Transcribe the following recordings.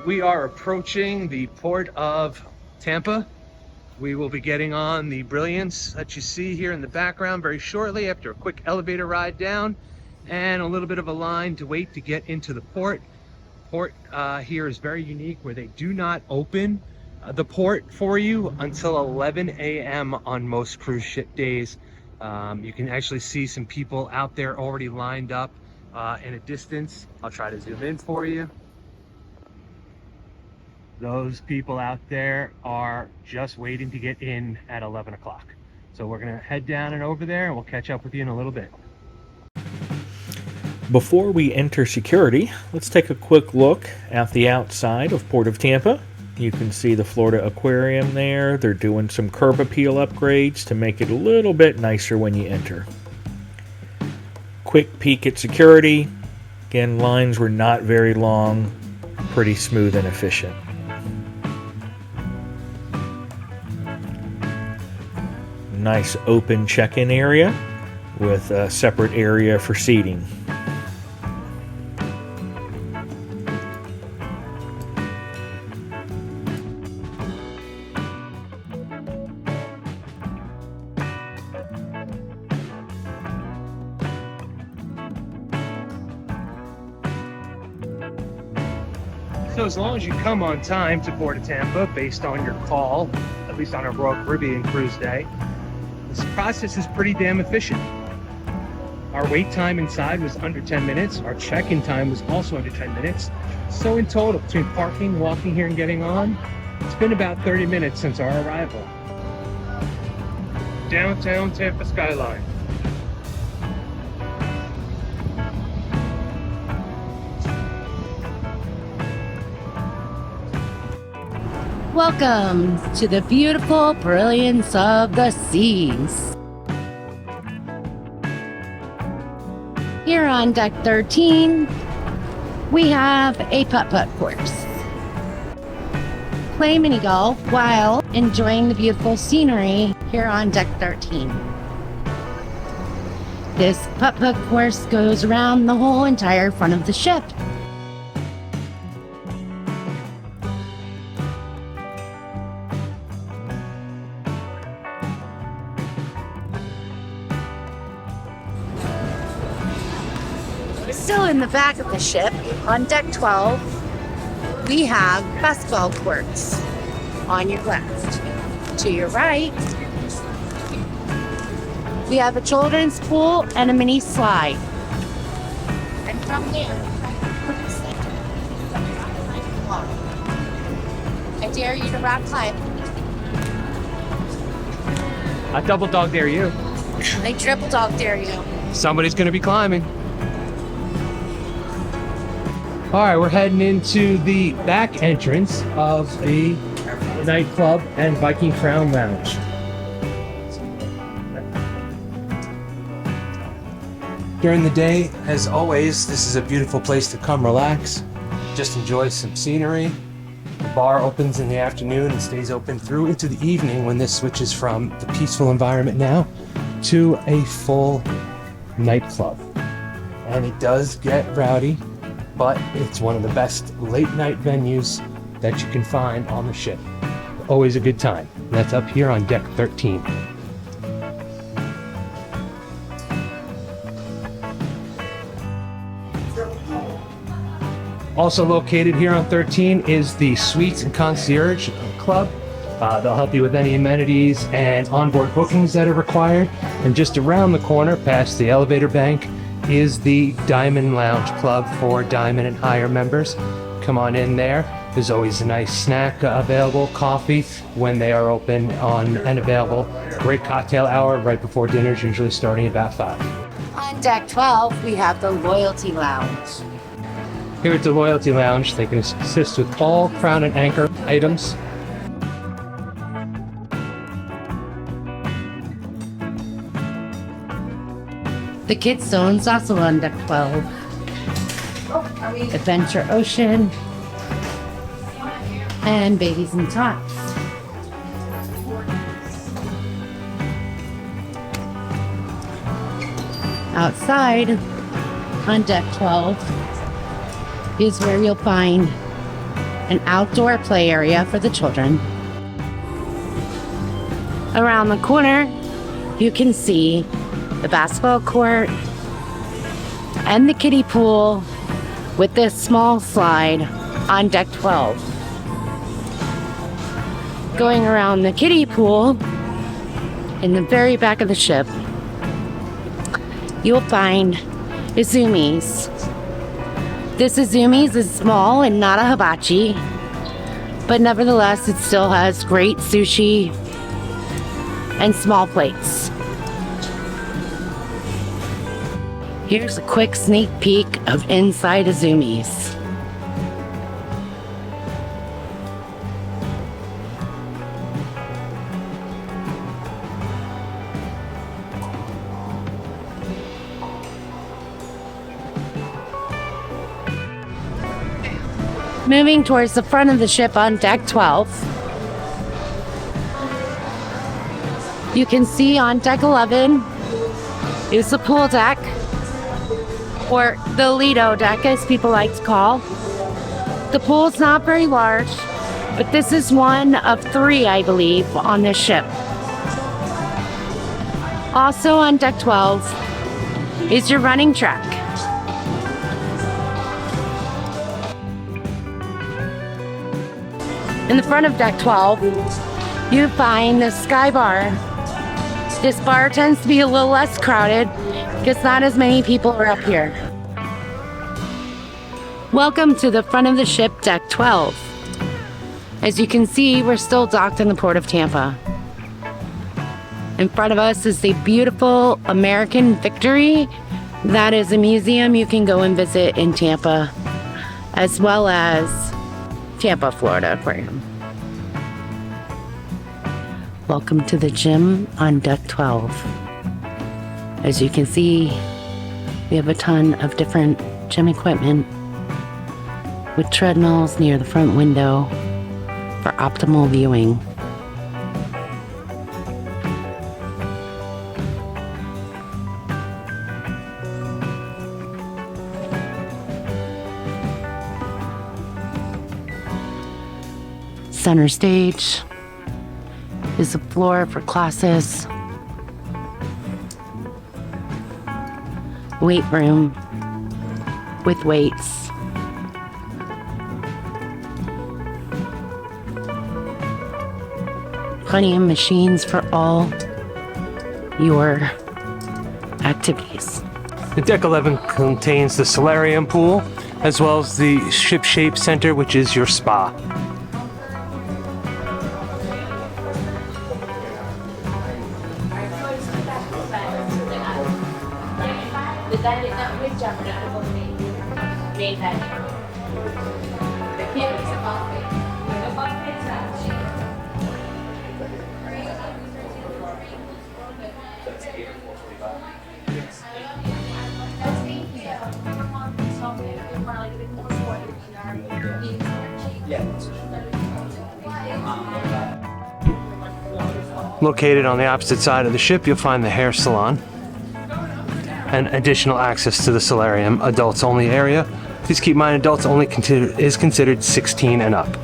We are approaching the port of Tampa. We will be getting on the Brilliance that you see here in the background very shortly after a quick elevator ride down and a little bit of a line to wait to get into the port. Port here is very unique where they do not open the port for you until 11 a.m. on most cruise ship days. You can actually see some people out there already lined up in a distance. I'll try to zoom in for you. Those people out there are just waiting to get in at 11 o'clock. So we're gonna head down and over there and we'll catch up with you in a little bit. Before we enter security, let's take a quick look at the outside of Port of Tampa. You can see the Florida Aquarium there. They're doing some curb appeal upgrades to make it a little bit nicer when you enter. Quick peek at security. Again, lines were not very long, pretty smooth and efficient. Nice open check-in area with a separate area for seating. So as long as you come on time to Port of Tampa based on your call, at least on a Royal Caribbean cruise day, this process is pretty damn efficient. Our wait time inside was under 10 minutes. Our check-in time was also under 10 minutes. So in total, between parking, walking here, and getting on, it's been about 30 minutes since our arrival. Downtown Tampa skyline. Welcome to the beautiful brilliance of the seas. Here on Deck 13, we have a putt-putt course. Play mini golf while enjoying the beautiful scenery here on Deck 13. This putt-putt course goes around the whole entire front of the ship. Still in the back of the ship, on Deck 12, we have basketball courts. On your left. To your right, we have a children's pool and a mini slide. And from there, I dare you to rock climb. I double dog dare you. I triple dog dare you. Somebody's gonna be climbing. All right, we're heading into the back entrance of the nightclub and Viking Crown Lounge. During the day, as always, this is a beautiful place to come relax, just enjoy some scenery. The bar opens in the afternoon and stays open through into the evening when this switches from the peaceful environment now to a full nightclub. And it does get rowdy, but it's one of the best late night venues that you can find on the ship. Always a good time. That's up here on Deck 13. Also located here on 13 is the Suites and Concierge Club. They'll help you with any amenities and onboard bookings that are required. And just around the corner, past the elevator bank, is the Diamond Lounge Club for Diamond and higher members. Come on in there. There's always a nice snack available, coffee when they are open and available. Great cocktail hour right before dinner is usually starting about 5. On Deck 12, we have the Loyalty Lounge. Here at the Loyalty Lounge, they can assist with all Crown and Anchor items. The Kids Zone is also on Deck 12. Adventure Ocean and Babies and Tots. Outside on Deck 12 is where you'll find an outdoor play area for the children. Around the corner, you can see the basketball court and the kiddie pool with this small slide on deck 12. Going around the kiddie pool in the very back of the ship, you'll find Izumi's. This Izumi's is small and not a hibachi, but nevertheless it still has great sushi and small plates. Here's a quick sneak peek of inside Izumi's. Moving towards the front of the ship on deck 12, you can see on deck 11 is the pool deck, or the Lido deck as people like to call. The pool's not very large, but this is one of 3, I believe, on this ship. Also on deck 12 is your running track. In the front of deck 12, you find the Sky Bar. This bar tends to be a little less crowded because not as many people are up here. Welcome to the front of the ship, deck 12. As you can see, we're still docked in the port of Tampa. In front of us is the beautiful American Victory. That is a museum you can go and visit in Tampa, as well as Tampa, Florida Aquarium. Welcome to the gym on deck 12. As you can see, we have a ton of different gym equipment with treadmills near the front window for optimal viewing. Center stage is the floor for classes. Weight room with weights. Plenty of machines for all your activities. The Deck 11 contains the Solarium pool, as well as the Shipshape Center, which is your spa. Located on the opposite side of the ship, you'll find the hair salon and additional access to the Solarium adults only area. Please keep in mind, adults only is considered 16 and up.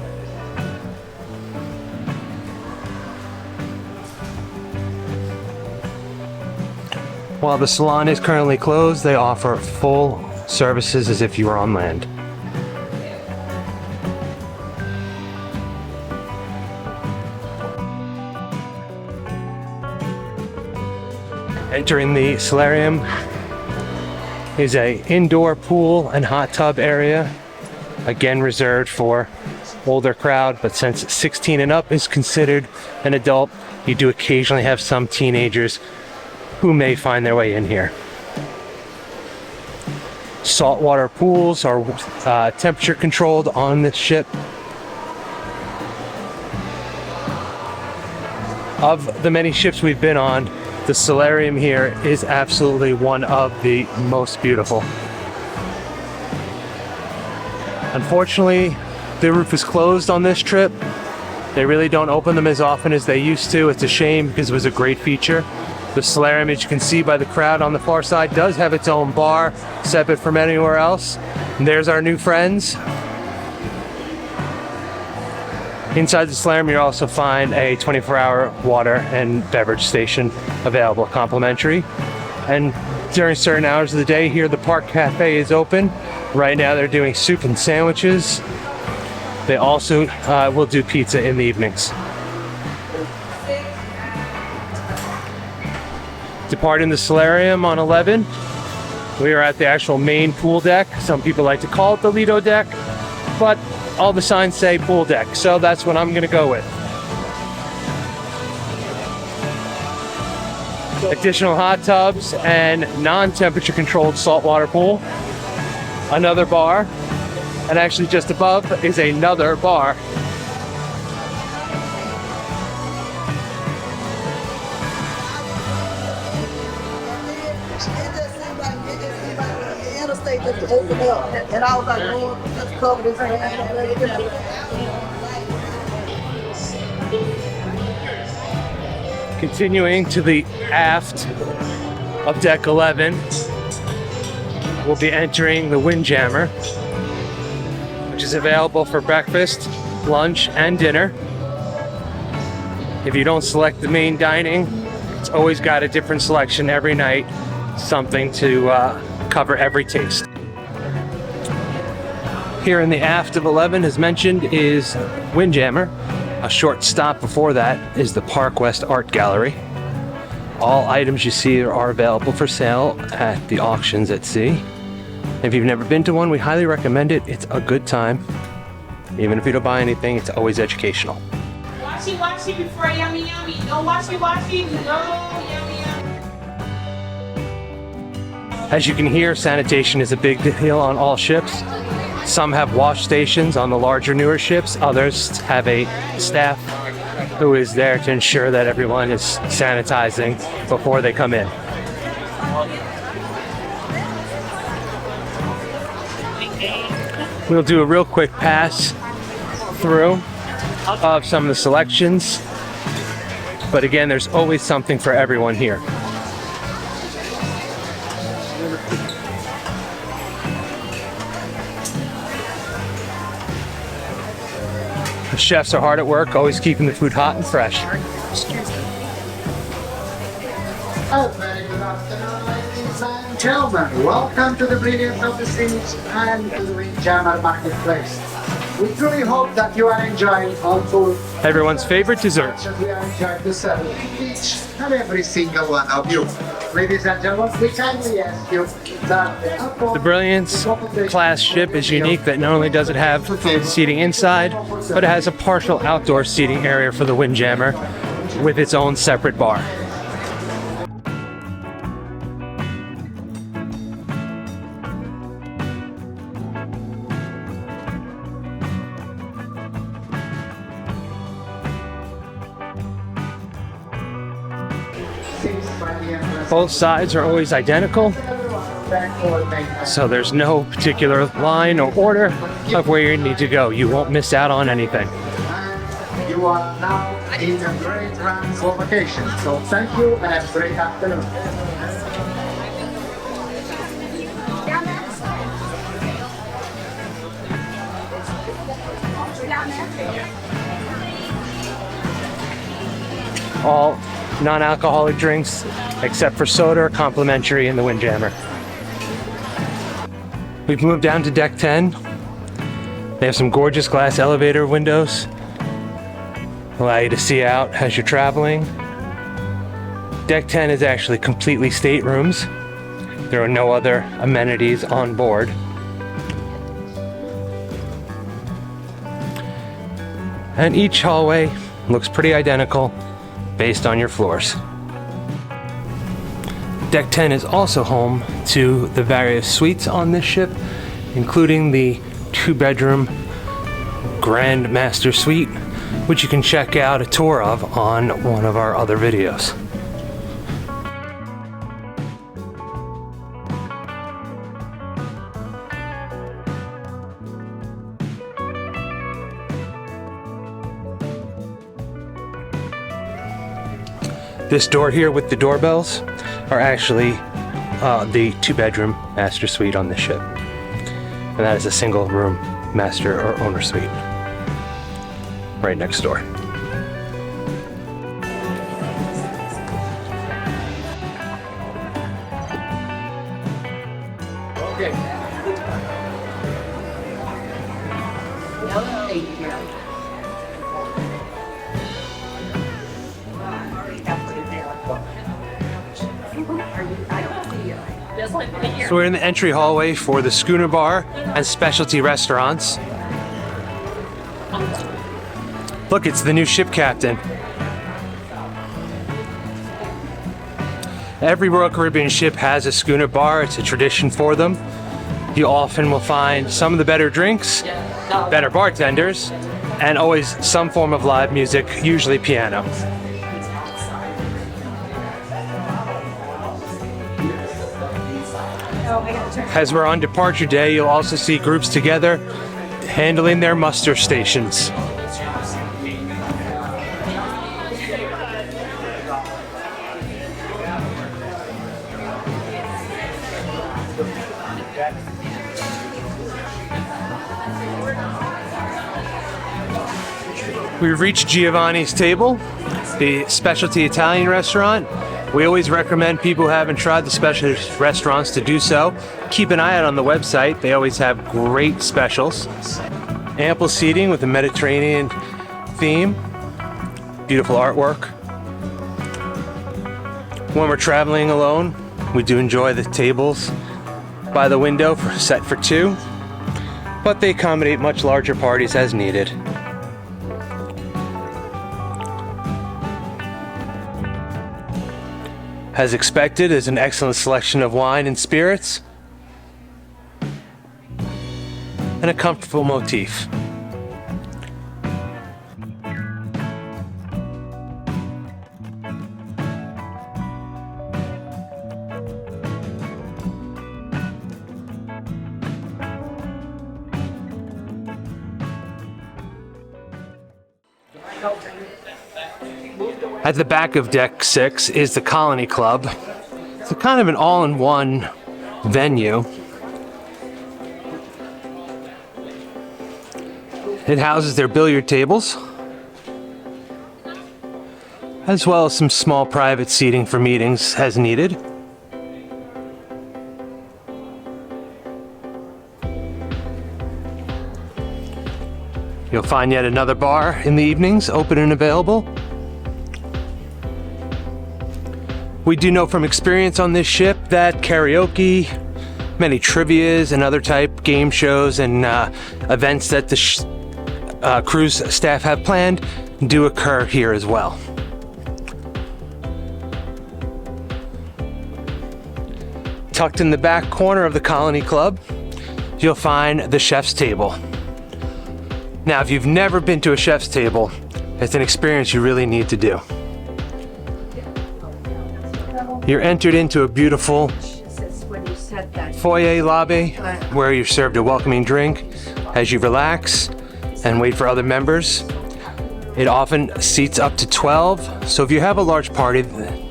While the salon is currently closed, they offer full services as if you were on land. Entering the Solarium is a indoor pool and hot tub area, again reserved for older crowd, but since 16 and up is considered an adult, you do occasionally have some teenagers who may find their way in here. Saltwater pools are temperature controlled on this ship. Of the many ships we've been on, the Solarium here is absolutely one of the most beautiful. Unfortunately, the roof is closed on this trip. They really don't open them as often as they used to. It's a shame because it was a great feature. The Solarium, as you can see by the crowd on the far side, does have its own bar, separate from anywhere else. And there's our new friends. Inside the Solarium, you'll also find a 24-hour water and beverage station available, complimentary. And during certain hours of the day here, the Park Cafe is open. Right now, they're doing soup and sandwiches. They also will do pizza in the evenings. Departing the Solarium on 11, we are at the actual main pool deck. Some people like to call it the Lido deck, but all the signs say pool deck, so that's what I'm gonna go with. Additional hot tubs and non-temperature controlled saltwater pool. Another bar, and actually just above is another bar. And I was like, oh, let's cover this. Continuing to the aft of deck 11, we'll be entering the Windjammer, which is available for breakfast, lunch, and dinner. If you don't select the main dining, it's always got a different selection every night, something to cover every taste. Here in the aft of 11, as mentioned, is Windjammer. A short stop before that is the Park West Art Gallery. All items you see are available for sale at the auctions at sea. If you've never been to one, we highly recommend it. It's a good time. Even if you don't buy anything, it's always educational. Washy washy before yummy yummy. No washy washy, no yummy yummy. As you can hear, sanitation is a big deal on all ships. Some have wash stations on the larger, newer ships. Others have a staff who is there to ensure that everyone is sanitizing before they come in. We'll do a real quick pass through of some of the selections. But again, there's always something for everyone here. The chefs are hard at work, always keeping the food hot and fresh. Oh, very good afternoon, ladies and gentlemen. Welcome to the Brilliance of the Seas and to the Windjammer Marketplace. We truly hope that you are enjoying all food. Everyone's favorite dessert. That we are enjoying to serve each and every single one of you. Ladies and gentlemen, we kindly ask you that The Brilliance class ship is unique that not only does it have seating inside, but it has a partial outdoor seating area for the Windjammer with its own separate bar. Both sides are always identical, so there's no particular line or order of where you need to go. You won't miss out on anything. you are now in a great runs location. So thank you and have a great afternoon. All non-alcoholic drinks, except for soda, are complimentary in the Windjammer. We've moved down to deck 10. They have some gorgeous glass elevator windows. Allow you to see out as you're traveling. Deck 10 is actually completely staterooms. There are no other amenities on board. And each hallway looks pretty identical based on your floors. Deck 10 is also home to the various suites on this ship, including the 2-bedroom Grand Master Suite, which you can check out a tour of on one of our other videos. This door here with the doorbells are actually the 2-bedroom master suite on this ship. And that is a single room master or owner suite. right next door. So we're in the entry hallway for the Schooner Bar and specialty restaurants. Look, it's the new ship captain. Every Royal Caribbean ship has a Schooner Bar. It's a tradition for them. You often will find some of the better drinks, better bartenders, and always some form of live music, usually piano. As we're on departure day, you'll also see groups together handling their muster stations. We've reached Giovanni's table, the specialty Italian restaurant. We always recommend people who haven't tried the specialty restaurants to do so. Keep an eye out on the website. They always have great specials. Ample seating with a Mediterranean theme. Beautiful artwork. When we're traveling alone, we do enjoy the tables by the window set for two, but they accommodate much larger parties as needed. As expected, is an excellent selection of wine and spirits, and a comfortable motif. At the back of Deck 6 is the Colony Club. It's a kind of an all-in-one venue. It houses their billiard tables, as well as some small private seating for meetings as needed. You'll find yet another bar in the evenings, open and available. We do know from experience on this ship that karaoke, many trivias and other type game shows and events that the cruise staff have planned do occur here as well. Tucked in the back corner of the Colony Club, you'll find the chef's table. Now, if you've never been to a chef's table, it's an experience you really need to do. You're entered into a beautiful foyer lobby where you're served a welcoming drink as you relax and wait for other members. It often seats up to 12, so if you have a large party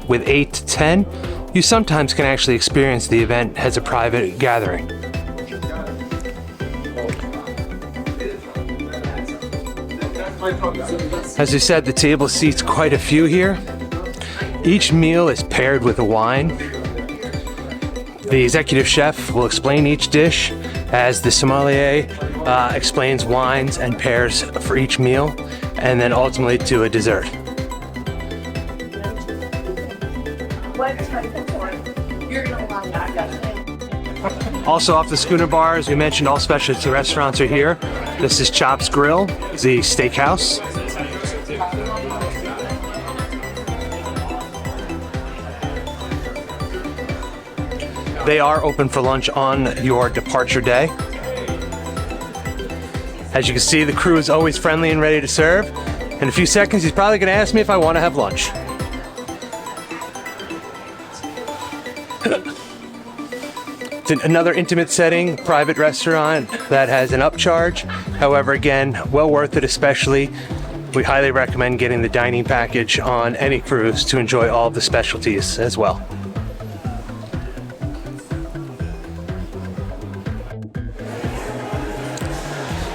with 8 to 10, you sometimes can actually experience the event as a private gathering. As I said, the table seats quite a few here. Each meal is paired with a wine. The executive chef will explain each dish as the sommelier explains wines and pairs for each meal, and then ultimately to a dessert. Also off the Schooner Bar, as we mentioned, all specialty restaurants are here. This is Chop's Grill, the steakhouse. They are open for lunch on your departure day. As you can see, the crew is always friendly and ready to serve. In a few seconds, he's probably going to ask me if I want to have lunch. It's another intimate setting, private restaurant that has an upcharge. However, again, well worth it, especially. We highly recommend getting the dining package on any cruise to enjoy all of the specialties as well.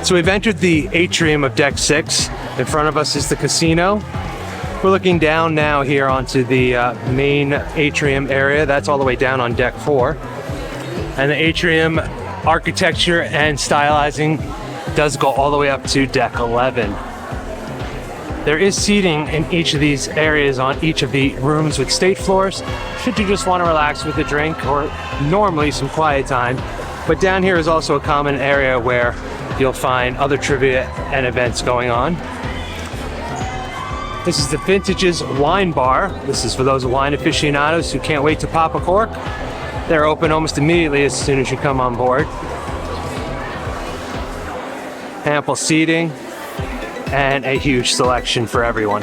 So we've entered the atrium of Deck 6. In front of us is the casino. We're looking down now here onto the main atrium area. That's all the way down on deck 4. And the atrium architecture and stylizing does go all the way up to deck 11. There is seating in each of these areas on each of the rooms with state floors, should you just want to relax with a drink or normally some quiet time. But down here is also a common area where you'll find other trivia and events going on. This is the Vintage's Wine Bar. This is for those wine aficionados who can't wait to pop a cork. They're open almost immediately as soon as you come on board. Ample seating and a huge selection for everyone.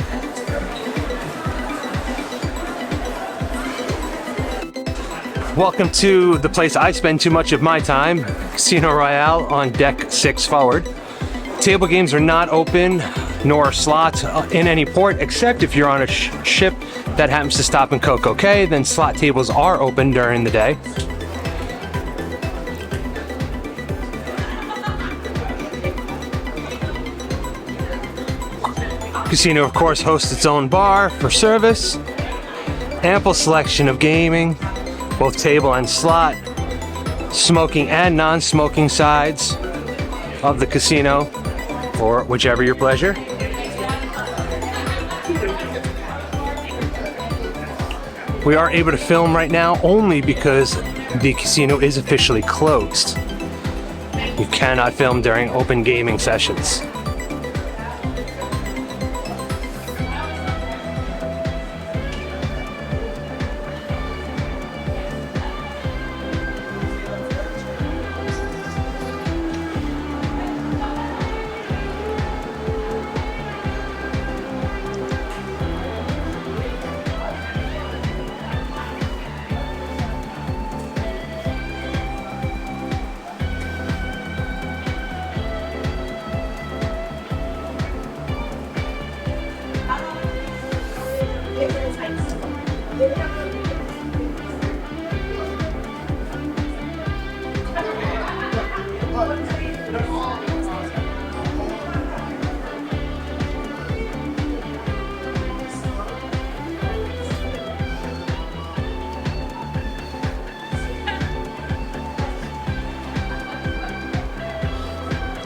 Welcome to the place I spend too much of my time, Casino Royale on deck 6 forward. Table games are not open, nor slots in any port, except if you're on a ship that happens to stop in Coco Cay, then slot tables are open during the day. Casino, of course, hosts its own bar for service. Ample selection of gaming, both table and slot, smoking and non-smoking sides of the casino, or whichever your pleasure. We are able to film right now only because the casino is officially closed. You cannot film during open gaming sessions.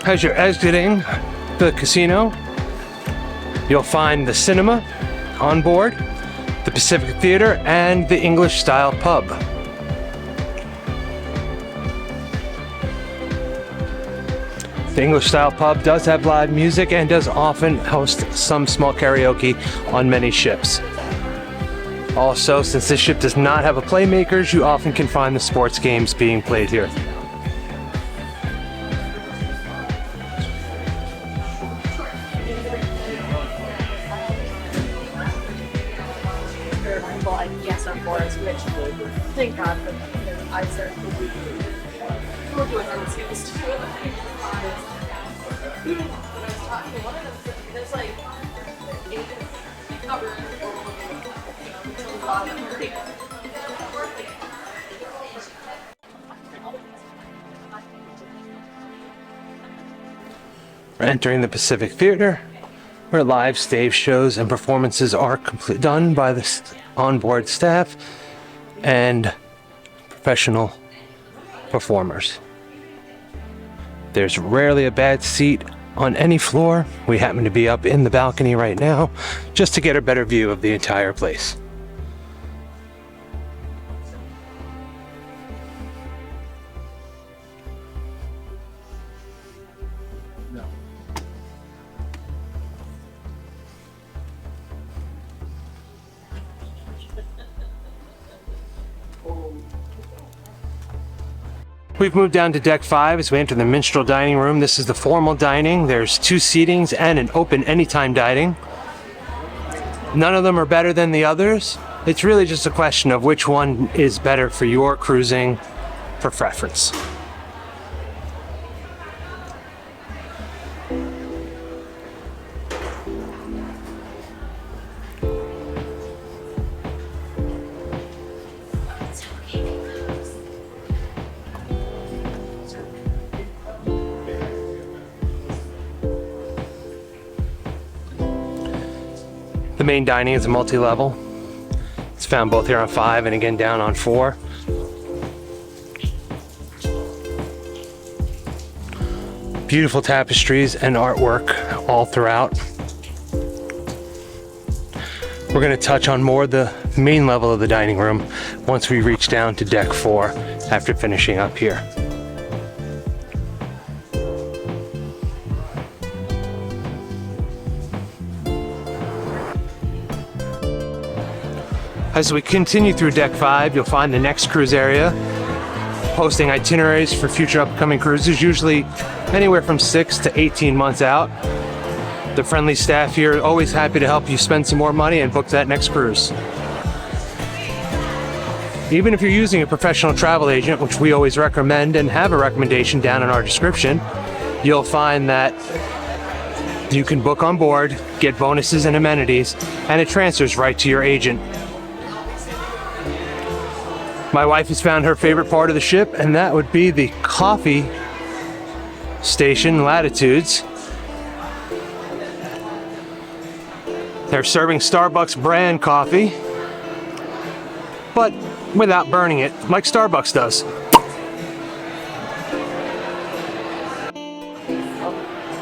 As you're exiting the casino, you'll find the cinema on board, the Pacifica Theater, and the English-style pub. The English-style pub does have live music and does often host some small karaoke on many ships. Also, since this ship does not have a playmakers, you often can find the sports games being played here. Thank God for them, because I certainly will do it used to it. There's like 8 covered until the bottom. We're entering the Pacific Theater, where live stage shows and performances are done by the onboard staff and professional performers. There's rarely a bad seat on any floor. We happen to be up in the balcony right now just to get a better view of the entire place. We've moved down to deck 5 as we enter the Minstrel dining room. This is the formal dining. There's 2 seatings and an open anytime dining. None of them are better than the others. It's really just a question of which one is better for your cruising for preference. The main dining is a multi-level. It's found both here on 5 and again down on 4. Beautiful tapestries and artwork all throughout. We're going to touch on more of the main level of the dining room once we reach down to deck 4 after finishing up here. As we continue through deck 5, you'll find the next cruise area, posting itineraries for future upcoming cruises, usually anywhere from 6 to 18 months out. The friendly staff here are always happy to help you spend some more money and book that next cruise. Even if you're using a professional travel agent, which we always recommend and have a recommendation down in our description, you'll find that you can book on board, get bonuses and amenities, and it transfers right to your agent. My wife has found her favorite part of the ship, and that would be the coffee station, Latte-Tudes. They're serving Starbucks brand coffee, but without burning it, like Starbucks does.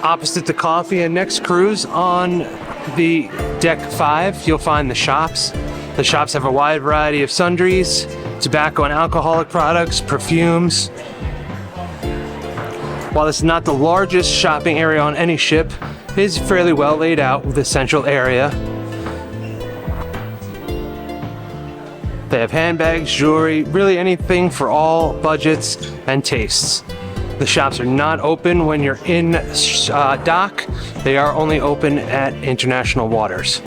Opposite the coffee and next cruise on the deck 5, you'll find the shops. The shops have a wide variety of sundries, tobacco and alcoholic products, perfumes. While it's not the largest shopping area on any ship, it is fairly well laid out with a central area. They have handbags, jewelry, really anything for all budgets and tastes. The shops are not open when you're in dock. They are only open at international waters.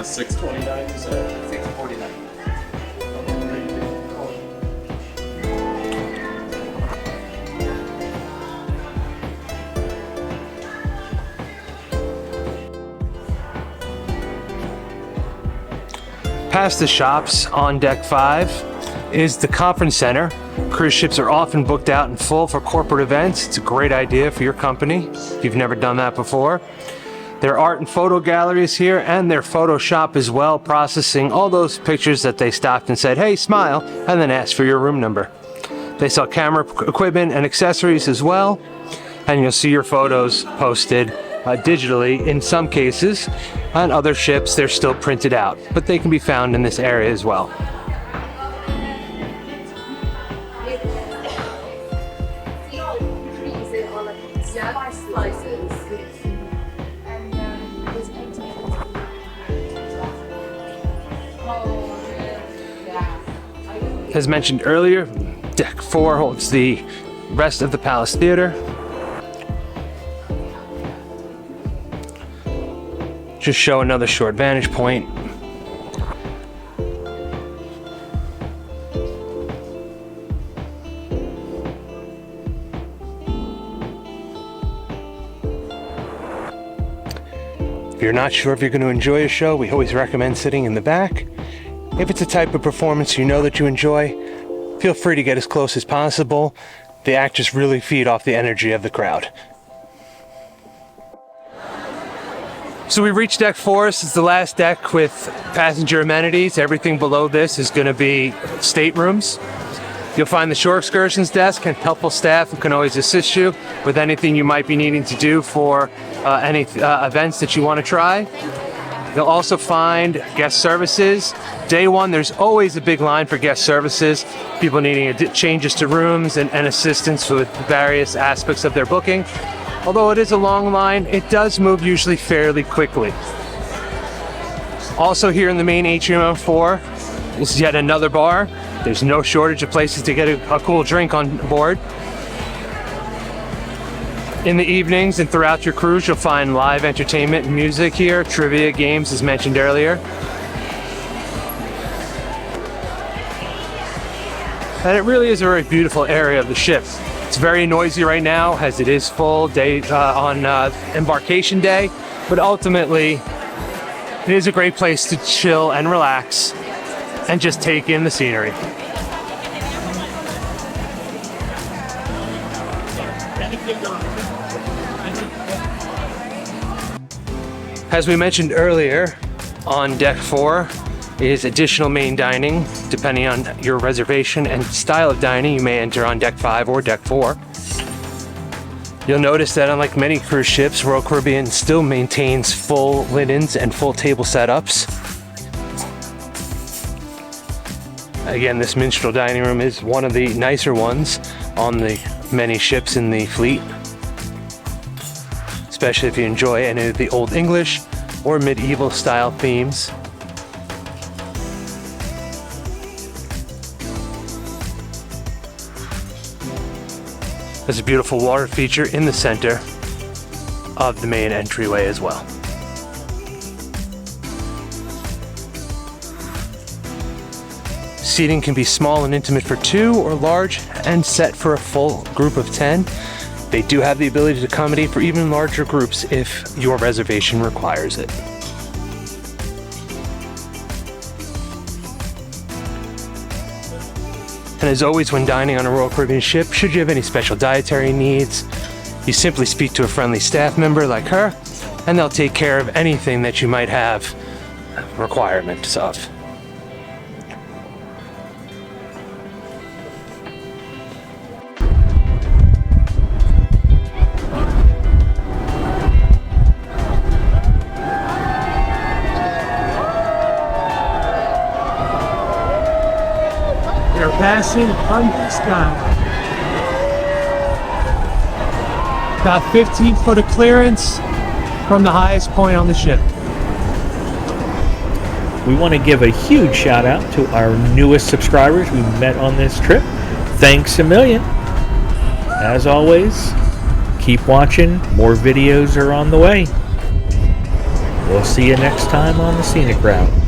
$629, you said? $649. Past the shops on deck 5 is the conference center. Cruise ships are often booked out in full for corporate events. It's a great idea for your company if you've never done that before. Their art and photo galleries here, and their photo shop as well, processing all those pictures that they stopped and said, hey, smile, and then asked for your room number. They sell camera equipment and accessories as well, and you'll see your photos posted digitally in some cases. On other ships, they're still printed out, but they can be found in this area as well. As mentioned earlier, deck 4 holds the rest of the Palace Theater. Just show another short vantage point. If you're not sure if you're going to enjoy a show, we always recommend sitting in the back. If it's a type of performance you know that you enjoy, feel free to get as close as possible. The actors really feed off the energy of the crowd. So we reached deck 4. This is the last deck with passenger amenities. Everything below this is going to be staterooms. You'll find the shore excursions desk and helpful staff who can always assist you with anything you might be needing to do for any events that you want to try. You'll also find guest services. Day 1, there's always a big line for guest services. People needing changes to rooms and assistance with various aspects of their booking. Although it is a long line, it does move usually fairly quickly. Also here in the main atrium of 4 is yet another bar. There's no shortage of places to get a cool drink on board. In the evenings and throughout your cruise, you'll find live entertainment and music here, trivia, games as mentioned earlier. And it really is a very beautiful area of the ship. It's very noisy right now as it is full day on embarkation day, but ultimately It is a great place to chill and relax and just take in the scenery. As we mentioned earlier, on deck 4 is additional main dining. Depending on your reservation and style of dining, you may enter on deck 5 or deck 4. You'll notice that unlike many cruise ships, Royal Caribbean still maintains full linens and full table setups. Again, this Minstrel dining room is one of the nicer ones on the many ships in the fleet, especially if you enjoy any of the Old English or medieval style themes. There's a beautiful water feature in the center of the main entryway as well. Seating can be small and intimate for 2 or large and set for a full group of 10. They do have the ability to accommodate for even larger groups if your reservation requires it. And as always, when dining on a Royal Caribbean ship, should you have any special dietary needs, you simply speak to a friendly staff member like her, and they'll take care of anything that you might have requirements of. Passing under the sky. About 15 foot of clearance from the highest point on the ship. We want to give a huge shout out to our newest subscribers we met on this trip. Thanks a million. As always, keep watching. More videos are on the way. We'll see you next time on the Scenic Route.